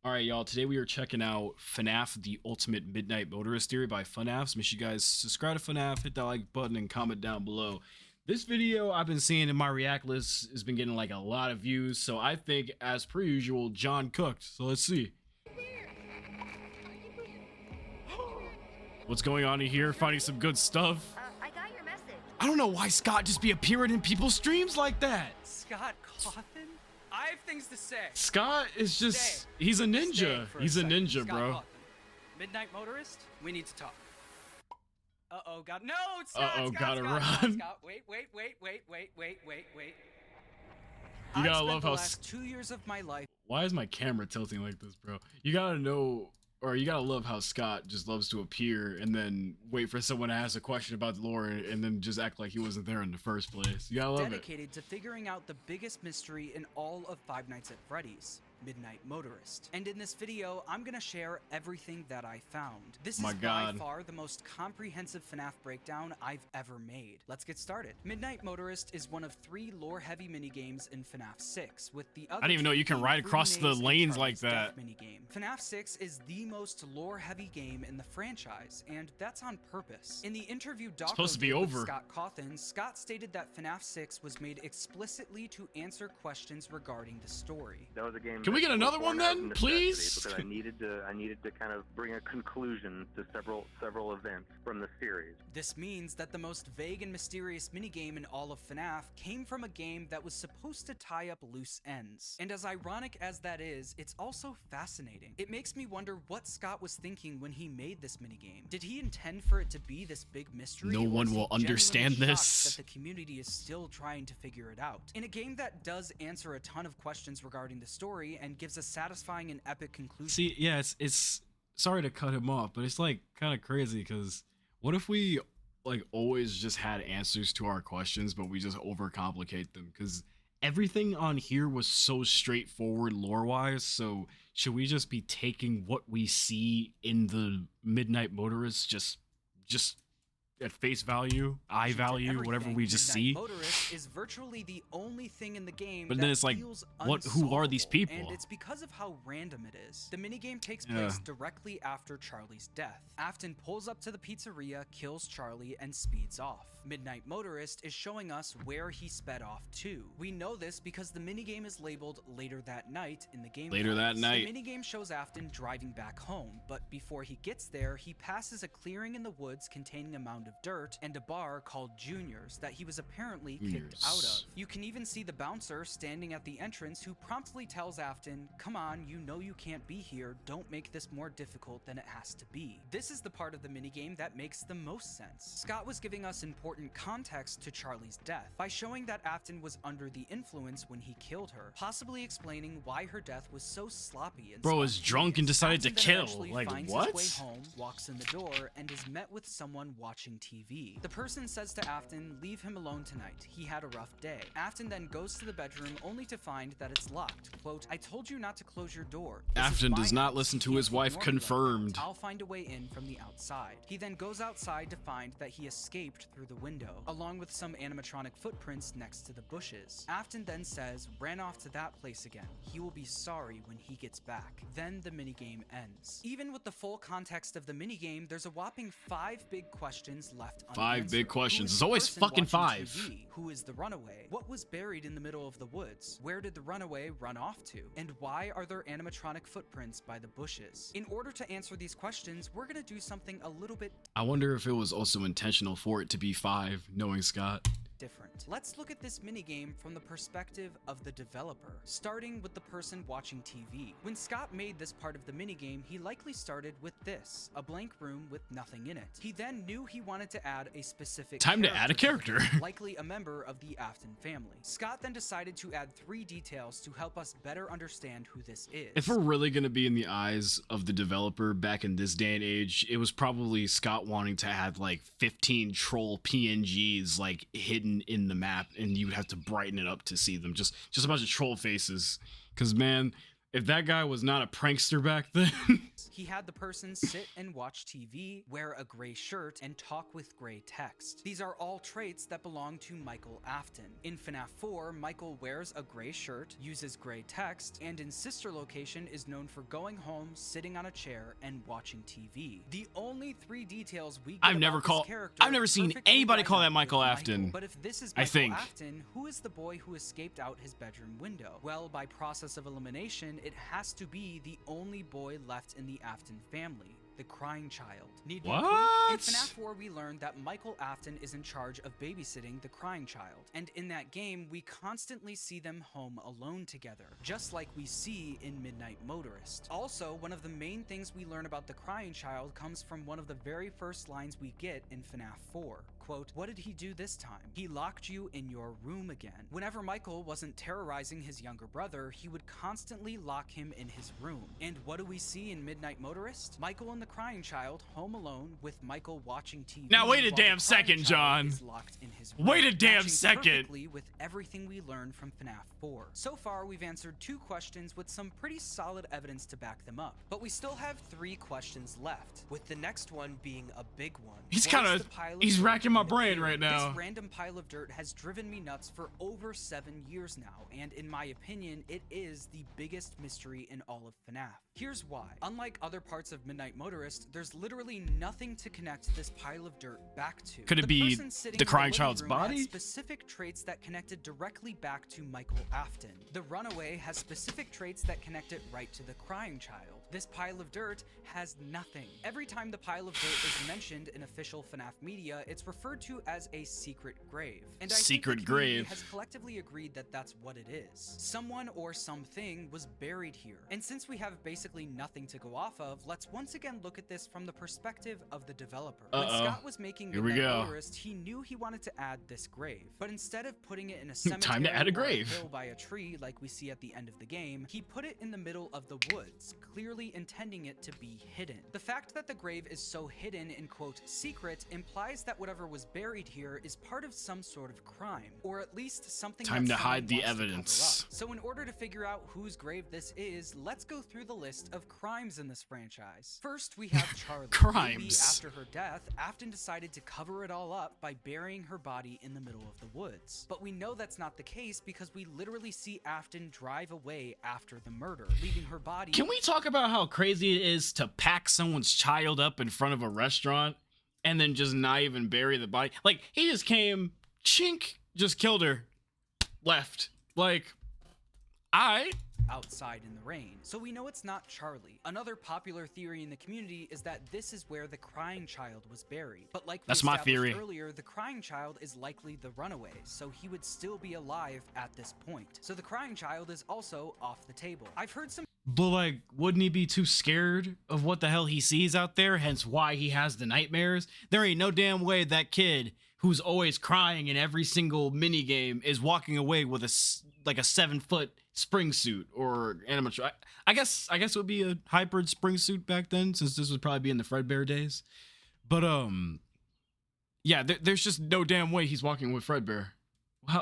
All right, y'all. Today we are checking out FNAF: The Ultimate Midnight Motorist Theory by FUHNAFF. So make sure you guys subscribe to FNAF, hit that like button, and comment down below. This video I've been seeing in my react list has been getting like a lot of views, so I think, as per usual, John cooked. So let's see. What's going on in here? Finding some good stuff. I got your message. I don't know why Scott just be appearing in people's streams like that. Scott Coffin? I have things to say. Scott is just, he's a ninja. He's a ninja, Scott bro. Coffin. Midnight Motorist? We need to talk. Uh-oh, got no, it's Scott, Uh-oh, Scott, gotta Scott, run. Scott. Wait. You gotta I've love spent the how last 2 years of my life. Why is my camera tilting like this, bro? You gotta know, or you gotta love how Scott just loves to appear and then wait for someone to ask a question about the lore and then just act like he wasn't there in the first place. You gotta love it. Dedicated to figuring out the biggest mystery in all of Five Nights at Freddy's. Midnight Motorist. And in this video, I'm gonna share everything that I found. This is by far the most comprehensive FNAF breakdown I've ever made. Let's get started. Midnight Motorist is one of 3 lore-heavy minigames in FNAF 6, with the other I didn't even know you can ride across the lanes like that. Minigame. FNAF 6 is the most lore-heavy game in the franchise, and that's on purpose. In the interview supposed to be with over. Scott Coffin, Scott stated that FNAF 6 was made explicitly to answer questions regarding the story. That was a game. Can we get another one then, please? Because I needed to kind of bring a conclusion to several events from the series. This means that the most vague and mysterious minigame in all of FNAF came from a game that was supposed to tie up loose ends. And as ironic as that is, it's also fascinating. It makes me wonder what Scott was thinking when he made this minigame. Did he intend for it to be this big mystery? No one will understand this. That the community is still trying to figure it out. In a game that does answer a ton of questions regarding the story and gives a satisfying and epic conclusion. See, yeah, it's sorry to cut him off, but it's like kind of crazy because what if we like always just had answers to our questions, but we just overcomplicate them? Because everything on here was so straightforward lore-wise, so should we just be taking what we see in the Midnight Motorist just at face value, eye value, whatever we just see? Motorist is virtually the only thing in the game. But then it's like, who are these people? And it's because of how random it is. The minigame takes place directly after Charlie's death. Afton pulls up to the pizzeria, kills Charlie, and speeds off. Midnight Motorist is showing us where he sped off to. We know this because the minigame is labeled Later That Night in the game. Later that night. The minigame shows Afton driving back home, but before he gets there, he passes a clearing in the woods containing a mound of dirt and a bar called Junior's that he was apparently kicked out of. You can even see the bouncer standing at the entrance who promptly tells Afton, "Come on, you know you can't be here, don't make this more difficult than it has to be." This is the part of the minigame that makes the most sense. Scott was giving us important context to Charlie's death by showing that Afton was under the influence when he killed her, possibly explaining why her death was so sloppy and bro was drunk and decided to kill. Like, what? His way home, walks in the door, and is met with someone watching TV. The person says to Afton, "Leave him alone tonight. He had a rough day." Afton then goes to the bedroom only to find that it's locked. Quote, "I told you not to close your door. Afton does not listen to his wife. Confirmed. I'll find a way in from the outside." He then goes outside to find that he escaped through the window, along with some animatronic footprints next to the bushes. Afton then says, "Ran off to that place again. He will be sorry when he gets back." Then the minigame ends. Even with the full context of the minigame, there's a whopping 5 big questions left unanswered. 5 big questions. It's always fucking 5. TV? Who is the runaway? What was buried in the middle of the woods? Where did the runaway run off to? And why are there animatronic footprints by the bushes? In order to answer these questions, we're gonna do something a little bit I wonder if it was also intentional for it to be 5, knowing Scott. different. Let's look at this minigame from the perspective of the developer, starting with the person watching TV. When Scott made this part of the minigame, he likely started with this, a blank room with nothing in it. He then knew he wanted to add a specific time to add a character. Likely a member of the Afton family. Scott then decided to add 3 details to help us better understand who this is. If we're really gonna be in the eyes of the developer back in this day and age, it was probably Scott wanting to have like 15 troll PNGs like hidden in the map, and you would have to brighten it up to see them. Just a bunch of troll faces. Because man, if that guy was not a prankster back then He had the person sit and watch TV, wear a gray shirt, and talk with gray text. These are all traits that belong to Michael Afton. In FNAF 4, Michael wears a gray shirt, uses gray text, and in Sister Location is known for going home, sitting on a chair, and watching TV. The only 3 details we get I've never seen anybody call that Michael Afton. But if this is I Michael think. Afton, who is the boy who escaped out his bedroom window? Well, by process of elimination, it has to be the only boy left in the Afton family. The crying child. Need we prove? In FNAF 4, we learned that Michael Afton is in charge of babysitting the crying child. And in that game, we constantly see them home alone together, just like we see in Midnight Motorist. Also, one of the main things we learn about the crying child comes from one of the very first lines we get in FNAF 4. Quote, "What did he do this time? He locked you in your room again." Whenever Michael wasn't terrorizing his younger brother, he would constantly lock him in his room. And what do we see in Midnight Motorist? Michael and the crying child home alone with Michael watching TV. Now wait a while damn the crying second, child John. is locked in his room, Wait a damn matching second. perfectly with everything we learned from FNAF 4. So far, we've answered 2 questions with some pretty solid evidence to back them up. But we still have 3 questions left, with the next one being a big one. He's racking my brain right now. This random pile of dirt has driven me nuts for over 7 years now, and in my opinion, it is the biggest mystery in all of FNAF. Here's why. Unlike other parts of Midnight Motorist, there's literally nothing to connect this pile of dirt back to. Could it be the crying child's Had body? specific traits that connected directly back to Michael Afton. The runaway has specific traits that connect it right to the crying child. This pile of dirt has nothing. Every time the pile of dirt is mentioned in official FNAF media, it's referred to as a secret grave. And I think the community has collectively agreed that that's what it is. Someone or something was buried here. And since we have basically nothing to go off of, let's once again look at this from the perspective of the developer. When Scott was making Midnight Motorist, he knew he wanted to add this grave. But instead of putting it in a cemetery or a hill by a tree like we see at the end of the game, he put it in the middle of the woods, clearly intending it to be hidden. The fact that the grave is so hidden in quote secret implies that whatever was buried here is part of some sort of crime, or at least something Time to hide the evidence. So in order to figure out whose grave this is, let's go through the list of crimes in this franchise. First, we have Charlie. Crimes. Maybe after her death, Afton decided to cover it all up by burying her body in the middle of the woods. But we know that's not the case because we literally see Afton drive away after the murder, leaving her body. Can we talk about how crazy it is to pack someone's child up in front of a restaurant and then just not even bury the body? Like, he just came, chink, just killed her, left. Like, outside in the rain, so we know it's not Charlie. Another popular theory in the community is that this is where the crying child was buried. But like we That's my established theory. earlier, the crying child is likely the runaway, so he would still be alive at this point. So the crying child is also off the table. I've heard some. But like, wouldn't he be too scared of what the hell he sees out there? Hence why he has the nightmares. There ain't no damn way that kid who's always crying in every single mini game is walking away with a 7-foot spring suit or animatronic. I guess it would be a hybrid spring suit back then, since this would probably be in the Fredbear days. But yeah, there's just no damn way he's walking with Fredbear.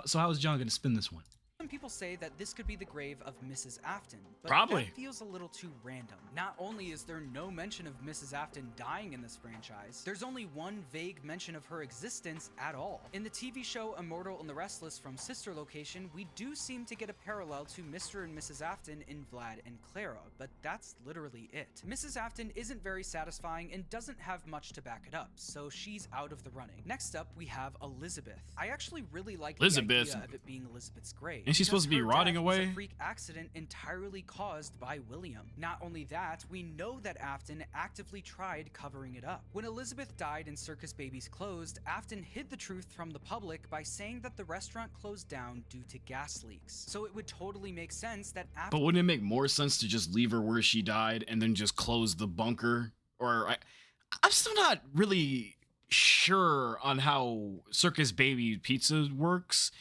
So how is John gonna spin this one? Some people say that this could be the grave of Mrs. Afton, but Probably. that feels a little too random. Not only is there no mention of Mrs. Afton dying in this franchise, there's only one vague mention of her existence at all. In the TV show Immortal and the Restless from Sister Location, we do seem to get a parallel to Mr. and Mrs. Afton in Vlad and Clara, but that's literally it. Mrs. Afton isn't very satisfying and doesn't have much to back it up, so she's out of the running. Next up, we have Elizabeth. I actually really like the idea of it being Elizabeth's grave. Isn't she supposed to be rotting away? Was a freak accident entirely caused by William. Not only that, we know that Afton actively tried covering it up. When Elizabeth died and Circus Babies closed, Afton hid the truth from the public by saying that the restaurant closed down due to gas leaks. So it would totally make sense that Afton— But wouldn't it make more sense to just leave her where she died and then just close the bunker? Or I'm still not really sure on how Circus Baby Pizza works.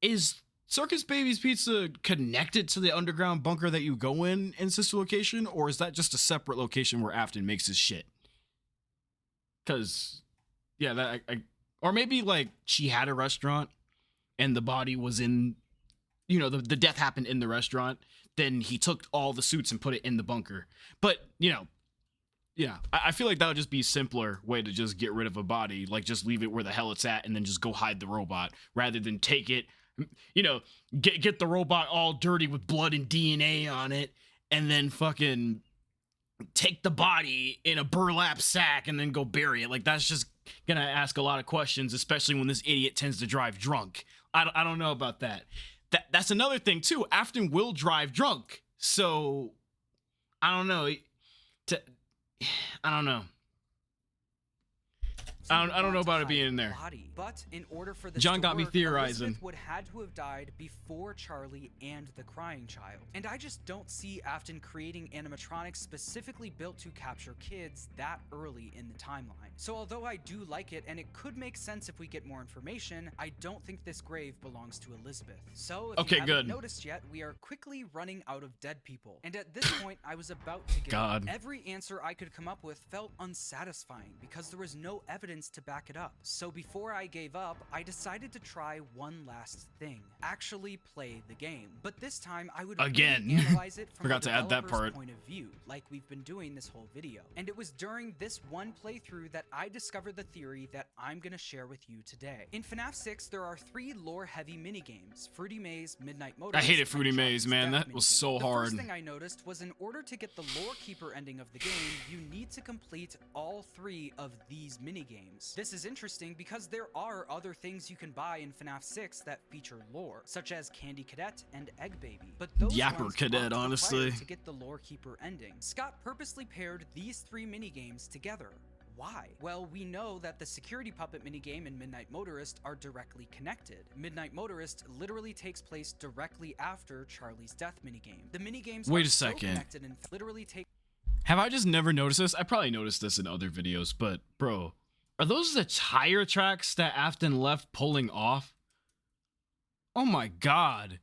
Is Circus Baby's Pizza connected to the underground bunker that you go in Sister Location, or is that just a separate location where Afton makes his shit? Because, yeah, or maybe like she had a restaurant and the body was in, the death happened in the restaurant. Then he took all the suits and put it in the bunker. But, Yeah, I feel like that would just be a simpler way to just get rid of a body, like just leave it where the hell it's at and then just go hide the robot rather than take it, you know, get the robot all dirty with blood and DNA on it and then fucking take the body in a burlap sack and then go bury it. Like, that's just gonna ask a lot of questions, especially when this idiot tends to drive drunk. I don't know about that. That's another thing too. Afton will drive drunk, so I don't know. I don't know. I don't know about it being in there. Body. But in order for this John to got me work, theorizing. Elizabeth would had to have died before Charlie and the crying child. And I just don't see Afton creating animatronics specifically built to capture kids that early in the timeline. So although I do like it and it could make sense if we get more information, I don't think this grave belongs to Elizabeth. So if you haven't noticed yet, we are quickly running out of dead people. And at this point, I was about to give up. Every answer I could come up with felt unsatisfying because there was no evidence to back it up. So before I gave up, I decided to try one last thing. Actually play the game. But this time I would really analyze it from Forgot the to add that developer's part. point of view, like we've been doing this whole video. And it was during this one playthrough that I discovered the theory that I'm gonna share with you today. In FNAF 6, there are 3 lore-heavy minigames: Fruity Maze, Midnight Motorist. I hated Fruity Maze, man. That was so hard. The first thing I noticed was in order to get the lore keeper ending of the game, you need to complete all 3 of these minigames. This is interesting because there are other things you can buy in FNAF 6 that feature lore, such as Candy Cadet and Egg Baby. But those ones aren't required to get the lore keeper ending. Scott purposely paired these 3 minigames together. Why? Well, we know that the security puppet minigame and Midnight Motorist are directly connected. Midnight Motorist literally takes place directly after Charlie's death minigame. The minigames are so connected and literally take. Have I just never noticed this? I probably noticed this in other videos, but bro, are those the tire tracks that Afton left pulling off? Oh my god.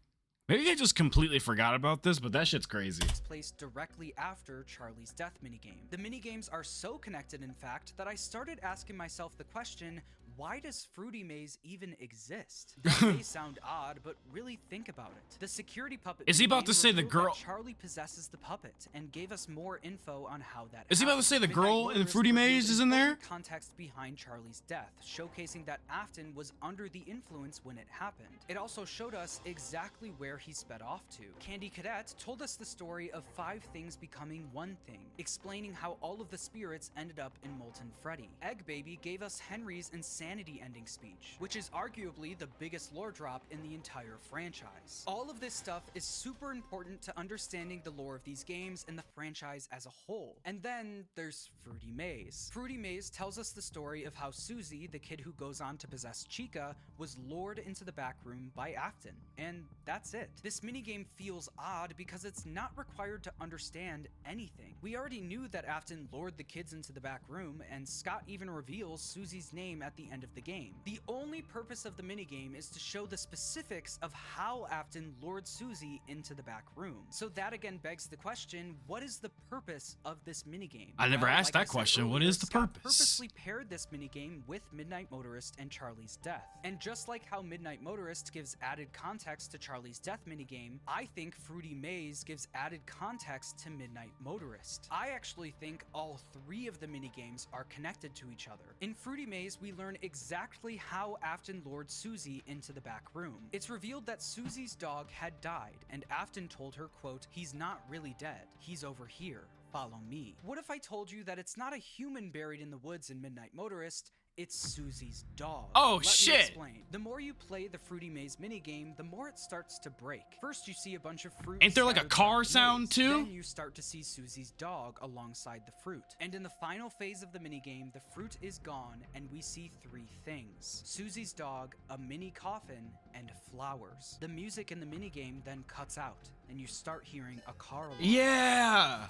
Maybe I just completely forgot about this, but that shit's crazy. Takes place directly after Charlie's death minigame. The minigames are so connected, in fact, that I started asking myself the question, why does Fruity Maze even exist? That may sound odd, but really think about it. The security puppet. Is he about to say the girl? Charlie possesses the puppet and gave us more info on how that. Is he about to say the girl in Fruity Maze is in there? Context behind Charlie's death, showcasing that Afton was under the influence when it happened. It also showed us exactly where he sped off to. Candy Cadet told us the story of 5 things becoming one thing, explaining how all of the spirits ended up in Molten Freddy. Egg Baby gave us Henry's insanity ending speech, which is arguably the biggest lore drop in the entire franchise. All of this stuff is super important to understanding the lore of these games and the franchise as a whole. And then there's Fruity Maze. Fruity Maze tells us the story of how Susie, the kid who goes on to possess Chica, was lured into the back room by Afton. And that's it. This minigame feels odd because it's not required to understand anything. We already knew that Afton lured the kids into the back room, and Scott even reveals Susie's name at the end of the game. The only purpose of the minigame is to show the specifics of how Afton lured Susie into the back room. So that again begs the question, what is the purpose of this minigame? I never asked that question. What is the purpose? Scott purposely paired this minigame with Midnight Motorist and Charlie's death. And just like how Midnight Motorist gives added context to Charlie's death minigame, I think Fruity Maze gives added context to Midnight Motorist. I actually think all 3 of the minigames are connected to each other. In Fruity Maze, we learn exactly how Afton lured Susie into the back room. It's revealed that Susie's dog had died, and Afton told her, quote, "He's not really dead. He's over here. Follow me." What if I told you that it's not a human buried in the woods in Midnight Motorist, it's Susie's dog? Oh, Let me shit. explain. The more you play the Fruity Maze minigame, the more it starts to break. First, you see a bunch of fruit. Ain't there like a scattered car throughout the sound maze. too? Then you start to see Susie's dog alongside the fruit. And in the final phase of the minigame, the fruit is gone and we see 3 things: Susie's dog, a mini coffin, and flowers. The music in the minigame then cuts out and you start hearing a car alarm. Yeah.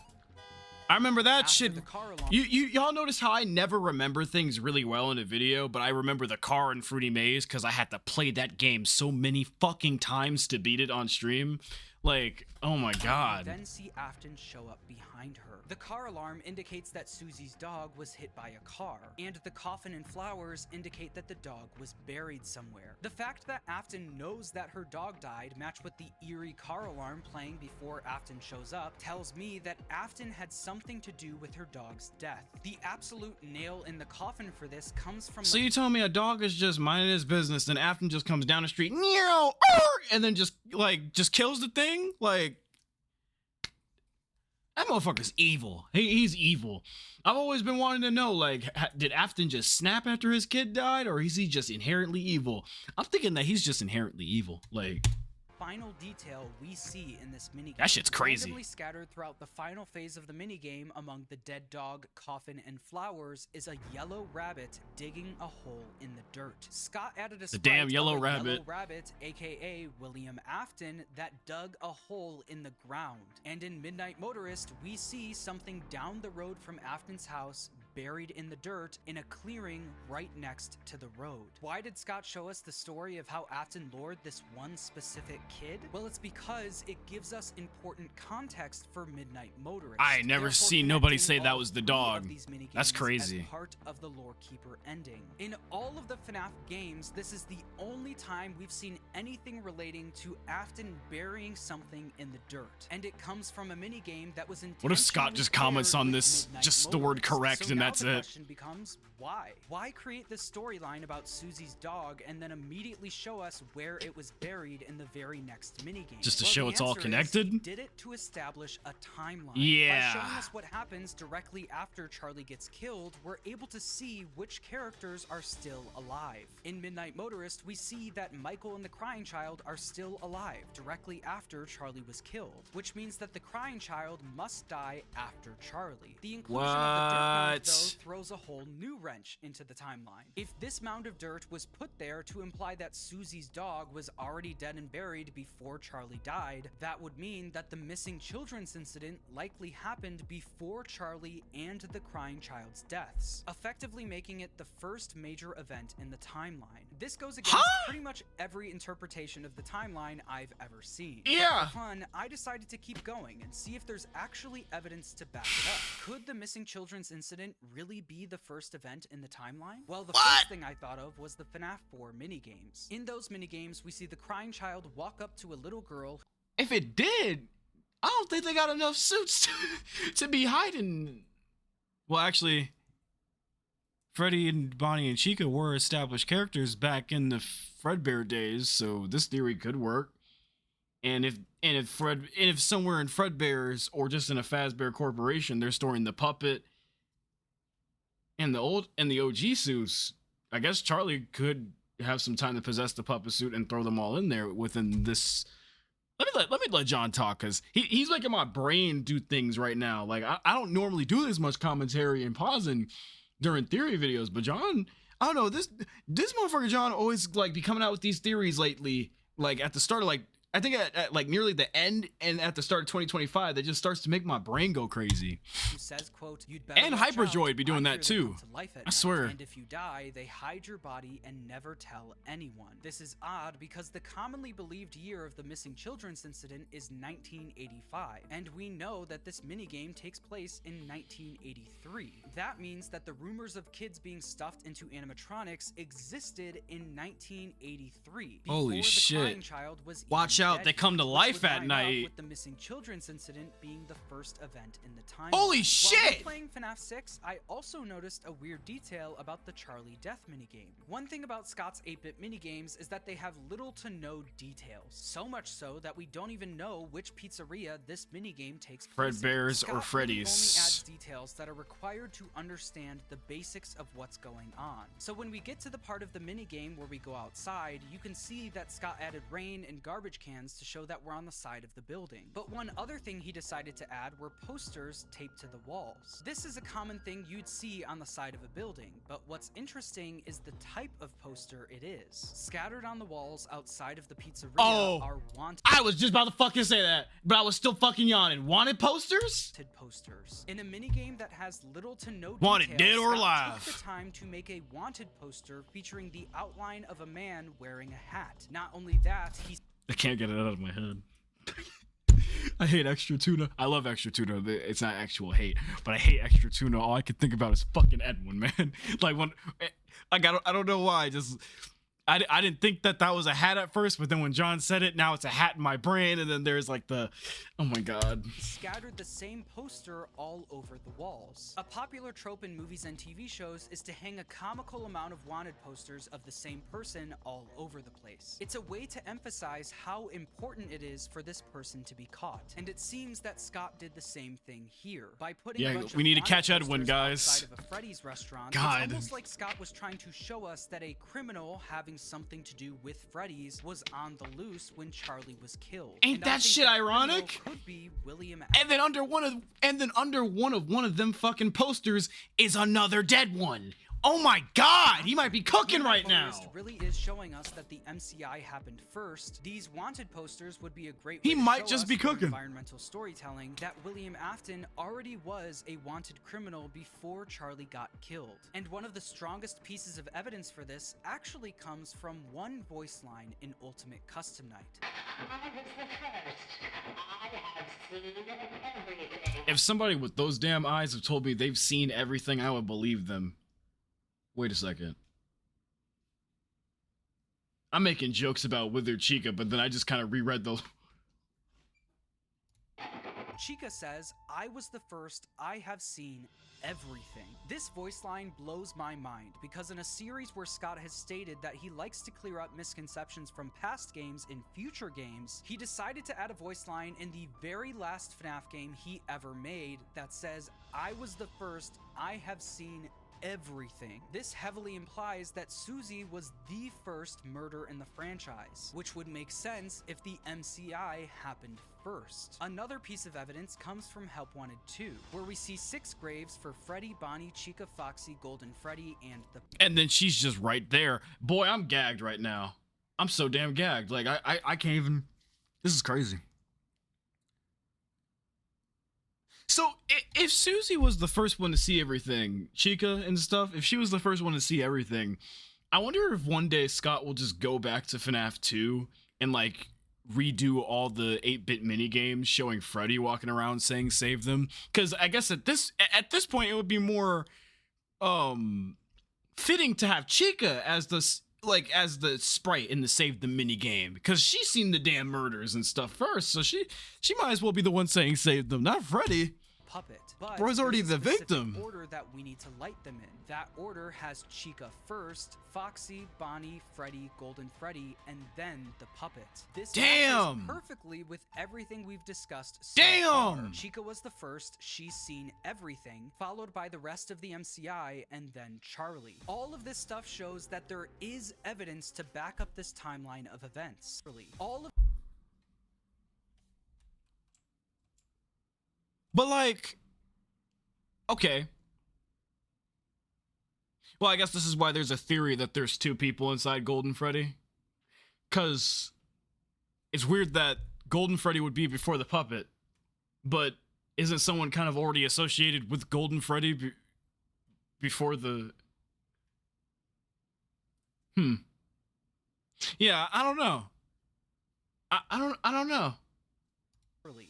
I remember that After shit. the car alarm. Y'all notice how I never remember things really well in a video, but I remember the car in Fruity Maze because I had to play that game so many fucking times to beat it on stream. Like, oh my We god. then see Afton show up behind her. The car alarm indicates that Susie's dog was hit by a car, and the coffin and flowers indicate that the dog was buried somewhere. The fact that Afton knows that her dog died matched with the eerie car alarm playing before Afton shows up tells me that Afton had something to do with her dog's death. The absolute nail in the coffin for this comes from So you telling me a dog is just minding his business, then Afton just comes down the street, meow, and then just kills the thing? Like, that motherfucker's evil. He's evil. I've always been wanting to know, like, did Afton just snap after his kid died, or is he just inherently evil? I'm thinking that he's just inherently evil. Like, final detail we see in this minigame. That shit's crazy. Randomly scattered throughout the final phase of the minigame among the dead dog, coffin, and flowers is a yellow rabbit digging a hole in the dirt. Scott added a sprite damn of yellow a rabbit. yellow rabbit, aka William Afton, that dug a hole in the ground. And in Midnight Motorist, we see something down the road from Afton's house buried in the dirt in a clearing right next to the road. Why did Scott show us the story of how Afton lured this one specific kid? Well, it's because it gives us important context for Midnight Motorist. I never Therefore, seen nobody connecting say that all was the three dog. of these minigames That's crazy. as part of the Lore Keeper ending. In all of the FNAF games, this is the only time we've seen anything relating to Afton burying something in the dirt. And it comes from a minigame that was intentionally What if Scott just comments paired on with this, Midnight just the word Motorist? correct, So and now that's the it? question becomes, why? Why create this storyline about Susie's dog and then immediately show us where it was buried in the very next minigame? Just to Well, show the it's all answer is connected? he did it to establish a timeline. Yeah. By showing us what happens directly after Charlie gets killed, we're able to see which characters are still alive. In Midnight Motorist, we see that Michael and the Crying Child are still alive directly after Charlie was killed, which means that the Crying Child must die after Charlie. The inclusion of the dirt mound, What? though, throws a whole new wrench into the timeline. If this mound of dirt was put there to imply that Susie's dog was already dead and buried before Charlie died, that would mean that the missing children's incident likely happened before Charlie and the Crying Child's deaths, effectively making it the first major event in the timeline. This goes against pretty much every interpretation of the timeline I've ever seen. Yeah. But for fun, I decided to keep going and see if there's actually evidence to back it up. Could the missing children's incident really be the first event in the timeline? Well, the first thing I thought of was the FNAF 4 minigames. In those minigames, we see the Crying Child walk up to a little girl. If it did, I don't think they got enough suits to be hiding. Well, actually, Freddy and Bonnie and Chica were established characters back in the Fredbear days, so this theory could work. And if somewhere in Fredbear's or just in a Fazbear Corporation, they're storing the puppet and the OG suits, I guess Charlie could have some time to possess the puppet suit and throw them all in there within this. Let me let John talk, because he's making my brain do things right now. Like, I don't normally do this much commentary and pausing during theory videos, but John, I don't know, this motherfucker John always like be coming out with these theories lately, like at the start of like, I think at like nearly the end and at the start of 2025, that just starts to make my brain go crazy. Who says, quote, "You'd better And watch Hyperjoy out. be doing I that hear they too. come to life at I night, swear. And if you die, they hide your body and never tell anyone." This is odd because the commonly believed year of the missing children's incident is 1985, and we know that this minigame takes place in 1983. That means that the rumors of kids being stuffed into animatronics existed in 1983. Holy before shit. The Crying Child was Watch even out, dead they come to yet, life which would at line up night. with the missing children's incident being the first event in the timeline. Holy While shit! playing FNAF 6, I also noticed a weird detail about the Charlie death minigame. One thing about Scott's 8-bit minigames is that they have little to no details, so much so that we don't even know which pizzeria this minigame takes place in. Fredbear's Scott or really Freddy's. only adds details that are required to understand the basics of what's going on. So when we get to the part of the minigame where we go outside, you can see that Scott added rain and garbage cans to show that we're on the side of the building. But one other thing he decided to add were posters taped to the walls. This is a common thing you'd see on the side of a building, but what's interesting is the type of poster it is. Scattered on the walls outside of the pizzeria are wanted I was just about to fucking say that, but I was still fucking yawning. Wanted posters? posters. In a minigame that has little to no Wanted details, dead or Scott alive. took the time to make a wanted poster featuring the outline of a man wearing a hat. Not only that, he I can't get it out of my head. I hate extra tuna. I love extra tuna. It's not actual hate, but I hate extra tuna. All I can think about is fucking Edwin, man. Like when, like I don't know why. Just I didn't think that was a hat at first, but then when John said it, now it's a hat in my brain, and then there's like the, oh my god. Scattered the same poster all over the walls. A popular trope in movies and TV shows is to hang a comical amount of wanted posters of the same person all over the place. It's a way to emphasize how important it is for this person to be caught. And it seems that Scott did the same thing here by putting a bunch we need of to catch wanted Edwin, posters guys. outside of a Freddy's restaurant. God. It's almost like Scott was trying to show us that a criminal having something to do with Freddy's was on the loose when Charlie was killed. Ain't And I that think shit that ironic? criminal could be William And then under one of them fucking posters is another dead one. Oh my god, he might be cooking right now. Motorist really is showing us that the MCI happened first. These wanted posters would be a great He way to might show just us be through cooking. environmental storytelling that William Afton already was a wanted criminal before Charlie got killed. And one of the strongest pieces of evidence for this actually comes from one voice line in Ultimate Custom Night. I was the first. I have seen everything. If somebody with those damn eyes have told me they've seen everything, I would believe them. Wait a second. I'm making jokes about Withered Chica, but then I just kind of reread those. Chica says, I was the first, I have seen everything. This voice line blows my mind because in a series where Scott has stated that he likes to clear up misconceptions from past games in future games, he decided to add a voice line in the very last FNAF game he ever made that says, I was the first, I have seen everything. This heavily implies that Susie was the first murder in the franchise, which would make sense if the MCI happened first. Another piece of evidence comes from Help Wanted 2, where we see 6 graves for Freddy, Bonnie, Chica, Foxy, Golden Freddy, and the... And then she's just right there. Boy, I'm gagged right now. I'm so damn gagged. Like, I can't even... This is crazy. So, if Susie was the first one to see everything, Chica and stuff, if she was the first one to see everything, I wonder if one day Scott will just go back to FNAF 2 and, like, redo all the 8-bit minigames showing Freddy walking around saying save them. Because I guess at this point, it would be more fitting to have Chica as the sprite in the save the minigame. Because she's seen the damn murders and stuff first, so she might as well be the one saying save them, not Freddy. Puppet. But Bro's already there's a the specific victim. order that we need to light them in. That order has Chica first, Foxy, Bonnie, Freddy, Golden Freddy, and then the puppet. This Damn! matches perfectly with everything we've discussed so Damn! far. Chica was the first, she's seen everything, followed by the rest of the MCI, and then Charlie. All of this stuff shows that there is evidence to back up this timeline of events. All of But like, okay. Well, I guess this is why there's a theory that there's 2 people inside Golden Freddy. Because it's weird that Golden Freddy would be before the puppet, but isn't someone kind of already associated with Golden Freddy before the... Yeah, I don't know. I don't know.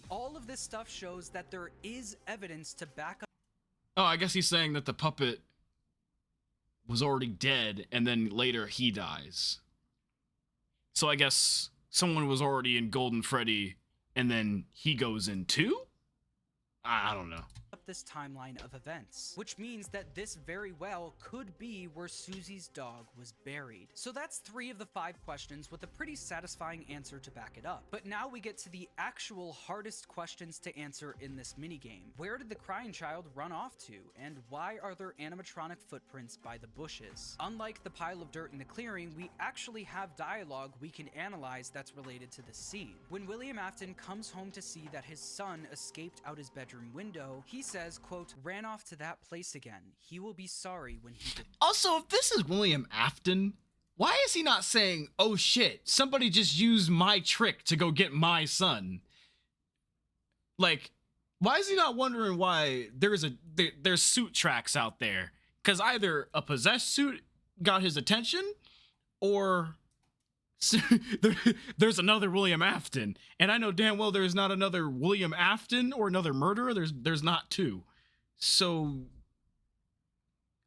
All of this stuff shows that there is evidence to back up. Oh, I guess he's saying that the puppet was already dead, and then later he dies. So I guess someone was already in Golden Freddy, and then he goes in too? I don't know. This timeline of events, which means that this very well could be where Susie's dog was buried. So that's 3 of the 5 questions with a pretty satisfying answer to back it up. But now we get to the actual hardest questions to answer in this minigame. Where did the crying child run off to? And why are there animatronic footprints by the bushes? Unlike the pile of dirt in the clearing, we actually have dialogue we can analyze that's related to the scene. When William Afton comes home to see that his son escaped out his bedroom window, he says, quote, ran off to that place again. He will be sorry when he did. Also, if this is William Afton, why is he not saying, oh shit, somebody just used my trick to go get my son? Like, why is he not wondering why there's suit tracks out there? Because either a possessed suit got his attention, or So, there's another William Afton, and I know damn well there's not another William Afton or another murderer. There's not two. So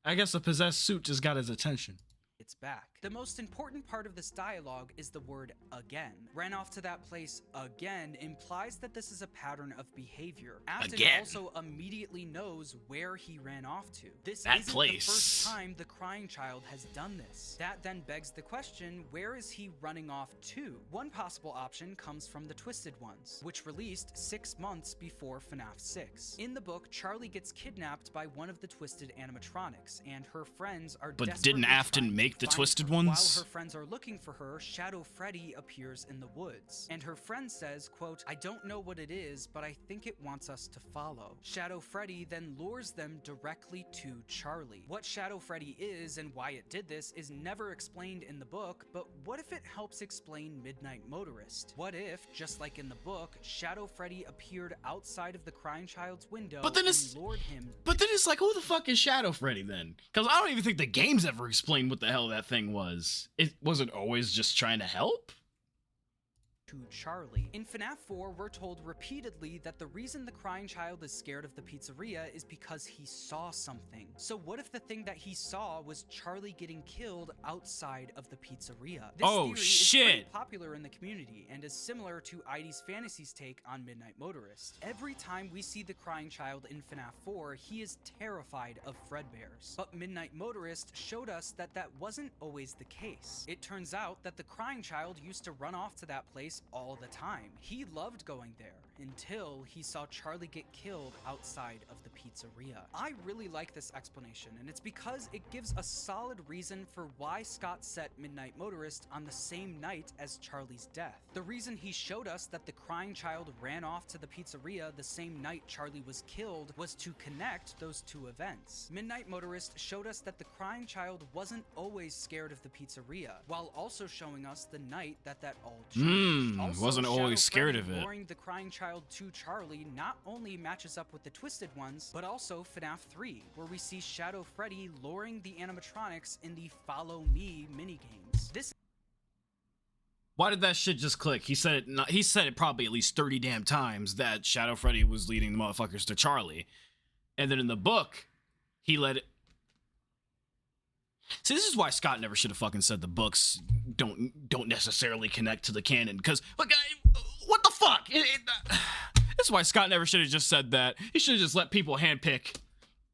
I guess a possessed suit just got his attention. It's back. The most important part of this dialogue is the word again. Ran off to that place again implies that this is a pattern of behavior. Afton also immediately knows where he ran off to. This isn't the first time the crying child has done this. That then begs the question, where is he running off to? One possible option comes from the Twisted Ones, which released 6 months before FNAF 6. In the book, Charlie gets kidnapped by one of the Twisted animatronics, and her friends are But didn't Afton make the Twisted Ones? While her friends are looking for her, Shadow Freddy appears in the woods, and her friend says, quote, "I don't know what it is, but I think it wants us to follow." Shadow Freddy then lures them directly to Charlie. What Shadow Freddy is and why it did this is never explained in the book, but what if it helps explain Midnight Motorist? What if, just like in the book, Shadow Freddy appeared outside of the crying child's window and lured him? But then it's like, who the fuck is Shadow Freddy then? Because I don't even think the games ever explained what the hell that thing was. It wasn't always just trying to help? To Charlie. In FNAF 4, we're told repeatedly that the reason the crying child is scared of the pizzeria is because he saw something. So what if the thing that he saw was Charlie getting killed outside of the pizzeria? This theory is pretty popular in the community and is similar to ID's Fantasy's take on Midnight Motorist. Every time we see the crying child in FNAF 4, he is terrified of Fredbears. But Midnight Motorist showed us that that wasn't always the case. It turns out that the crying child used to run off to that place all the time. He loved going there until he saw Charlie get killed outside of the pizzeria. I really like this explanation, and it's because it gives a solid reason for why Scott set Midnight Motorist on the same night as Charlie's death. The reason he showed us that the crying child ran off to the pizzeria the same night Charlie was killed was to connect those two events. Midnight Motorist showed us that the crying child wasn't always scared of the pizzeria, while also showing us the night that all changed. Also, wasn't always Shadow scared Freddy of it. luring the crying child to Charlie not only matches up with the Twisted Ones, but also FNAF 3, where we see Shadow Freddy luring the animatronics in the Follow Me minigames. Why did that shit just click? He said it. He said it probably at least 30 damn times that Shadow Freddy was leading the motherfuckers to Charlie, and then in the book, he let it. See, this is why Scott never should have fucking said the books don't necessarily connect to the canon. Because, look, what the fuck? That's why Scott never should have just said that. He should have just let people handpick,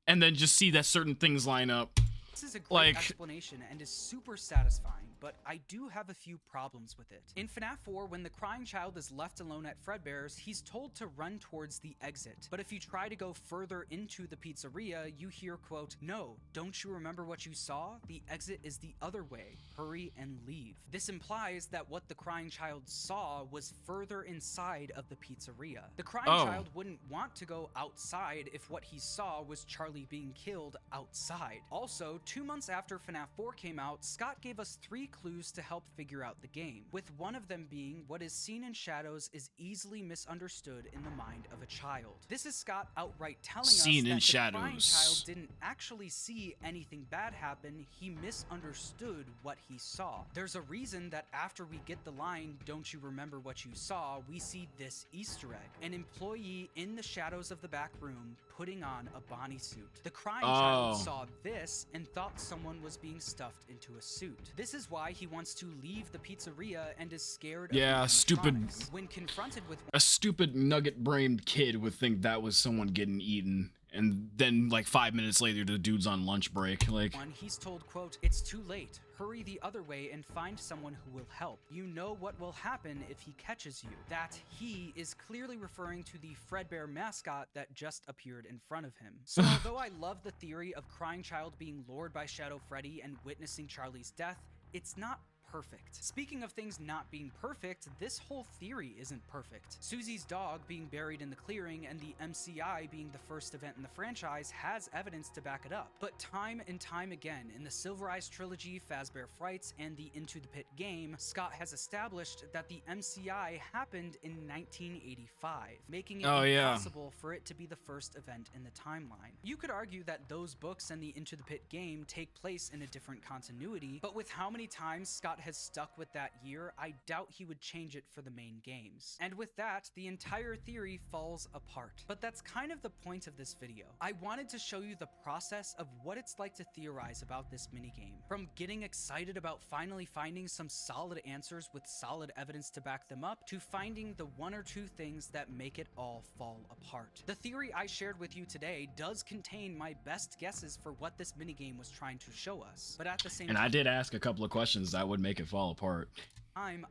and then just see that certain things line up. This is a great explanation and is super satisfying, but I do have a few problems with it. In FNAF 4, when the crying child is left alone at Fredbear's, he's told to run towards the exit. But if you try to go further into the pizzeria, you hear, quote, "No, don't you remember what you saw? The exit is the other way. Hurry and leave." This implies that what the crying child saw was further inside of the pizzeria. The crying child wouldn't want to go outside if what he saw was Charlie being killed outside. Also, 2 months after FNAF 4 came out, Scott gave us 3 clues to help figure out the game, with one of them being what is seen in shadows is easily misunderstood in the mind of a child. This is Scott outright telling us that the crying child didn't actually see anything bad happen, he misunderstood what he saw. There's a reason that after we get the line, "Don't you remember what you saw?" we see this Easter egg, an employee in the shadows of the back room putting on a Bonnie suit. The crying child saw this and thought someone was being stuffed into a suit. This is why he wants to leave the pizzeria and is scared of the animatronics. When confronted with a stupid nugget-brained kid would think that was someone getting eaten, and then like 5 minutes later the dude's on lunch break. Like, he's told, quote, "It's too late. Hurry the other way and find someone who will help. You know what will happen if he catches you." That "he" is clearly referring to the Fredbear mascot that just appeared in front of him. So although I love the theory of crying child being lured by Shadow Freddy and witnessing Charlie's death, it's not perfect. Speaking of things not being perfect, this whole theory isn't perfect. Susie's dog being buried in the clearing and the MCI being the first event in the franchise has evidence to back it up. But time and time again, in the Silver Eyes trilogy, Fazbear Frights, and the Into the Pit game, Scott has established that the MCI happened in 1985, making it impossible for it to be the first event in the timeline. You could argue that those books and the Into the Pit game take place in a different continuity, but with how many times Scott Scott has stuck with that year, I doubt he would change it for the main games. And with that, the entire theory falls apart. But that's kind of the point of this video. I wanted to show you the process of what it's like to theorize about this minigame. From getting excited about finally finding some solid answers with solid evidence to back them up, to finding the one or two things that make it all fall apart. The theory I shared with you today does contain my best guesses for what this minigame was trying to show us. But at the same time, I did ask a couple of questions that would make it fall apart.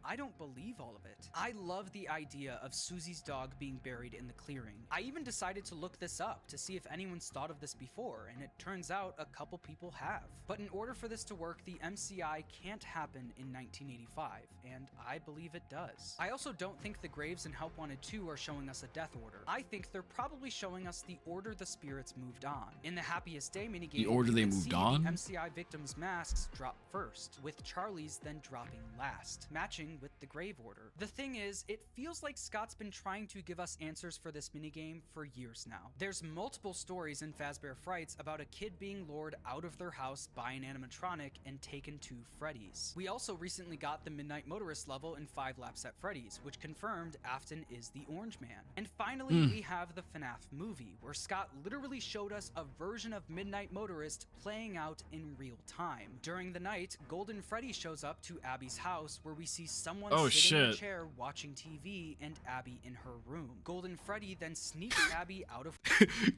I don't believe all of it. I love the idea of Susie's dog being buried in the clearing. I even decided to look this up to see if anyone's thought of this before, and it turns out a couple people have. But in order for this to work, the MCI can't happen in 1985, and I believe it does. I also don't think the graves in Help Wanted 2 are showing us a death order. I think they're probably showing us the order the spirits moved on. In the Happiest Day minigame, The order they moved on? The MCI victims' masks drop first, with Charlie's then dropping last, matching with the grave order. The thing is, it feels like Scott's been trying to give us answers for this minigame for years now. There's multiple stories in Fazbear Frights about a kid being lured out of their house by an animatronic and taken to Freddy's. We also recently got the Midnight Motorist level in 5 Laps at Freddy's, which confirmed Afton is the Orange Man. And finally, we have the FNAF movie, where Scott literally showed us a version of Midnight Motorist playing out in real time. During the night, Golden Freddy shows up to Abby's house, where we see someone sitting in a chair watching TV and Abby in her room. Golden Freddy then sneaks Abby out of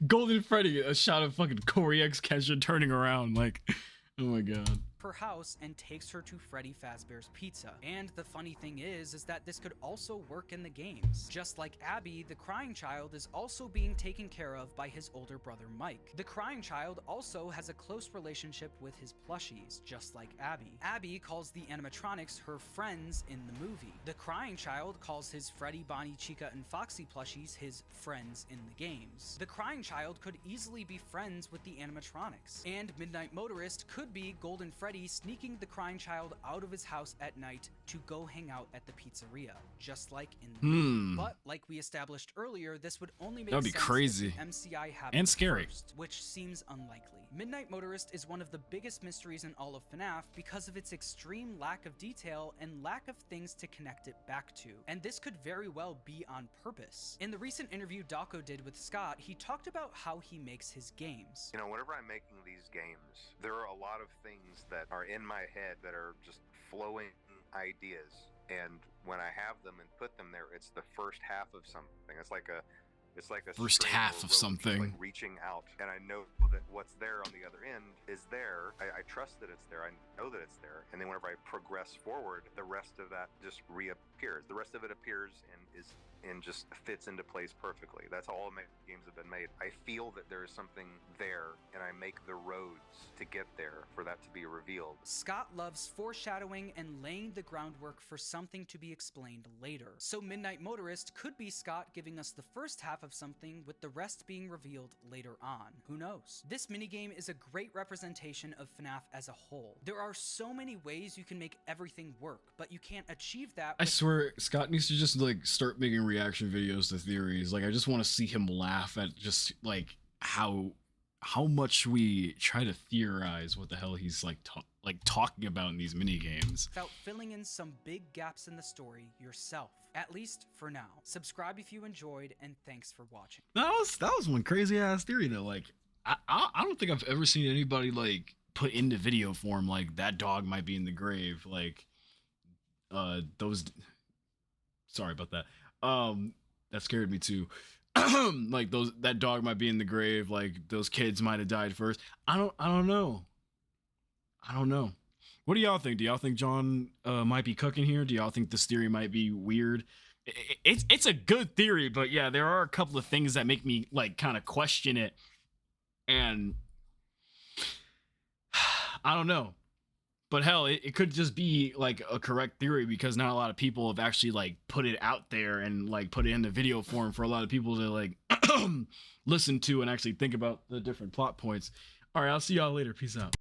Golden Freddy, a shot of fucking Corey X Kesha turning around like, oh my god. her house and takes her to Freddy Fazbear's Pizza. And the funny thing is that this could also work in the games. Just like Abby, the crying child is also being taken care of by his older brother Mike. The crying child also has a close relationship with his plushies, just like Abby. Abby calls the animatronics her friends in the movie. The crying child calls his Freddy, Bonnie, Chica, and Foxy plushies his friends in the games. The crying child could easily be friends with the animatronics. And Midnight Motorist could be Golden Freddy sneaking the crying child out of his house at night to go hang out at the pizzeria, just like in the movie. But like we established earlier, this would only make sense crazy. if the MCI happened and scary first, which seems unlikely. Midnight Motorist is one of the biggest mysteries in all of FNAF because of its extreme lack of detail and lack of things to connect it back to. And this could very well be on purpose. In the recent interview Daco did with Scott, he talked about how he makes his games. You know, whenever I'm making these games, there are a lot of things that are in my head that are just flowing ideas. And when I have them and put them there, it's the first half of something. It's like a first string half or of rope, something, like reaching out, and I know that what's there on the other end is there. I trust that it's there. I know that it's there. And then whenever I progress forward, the rest of that just reappears. The rest of it appears and just fits into place perfectly. That's how all my games have been made. I feel that there is something there, and I make the roads to get there for that to be revealed. Scott loves foreshadowing and laying the groundwork for something to be explained later. So Midnight Motorist could be Scott giving us the first half of something with the rest being revealed later on. Who knows? This minigame is a great representation of FNAF as a whole. There are so many ways you can make everything work, but you can't achieve that. I swear Scott needs to just like start making reaction videos to theories. Like I just want to see him laugh at just like how much we try to theorize what the hell he's like talking about in these mini games without filling in some big gaps in the story yourself, at least for now. Subscribe if you enjoyed, and thanks for watching. That was one crazy ass theory though. Like I don't think I've ever seen anybody like put into video form like that dog might be in the grave, like those, sorry about that, that scared me too. Like that dog might be in the grave, like those kids might have died first. I don't know. What do y'all think? Do y'all think John might be cooking here? Do y'all think this theory might be weird? It's a good theory, but yeah, there are a couple of things that make me like kind of question it, and I don't know. But hell, it could just be like a correct theory because not a lot of people have actually like put it out there and like put it in the video form for a lot of people to like listen to and actually think about the different plot points. All right, I'll see y'all later. Peace out.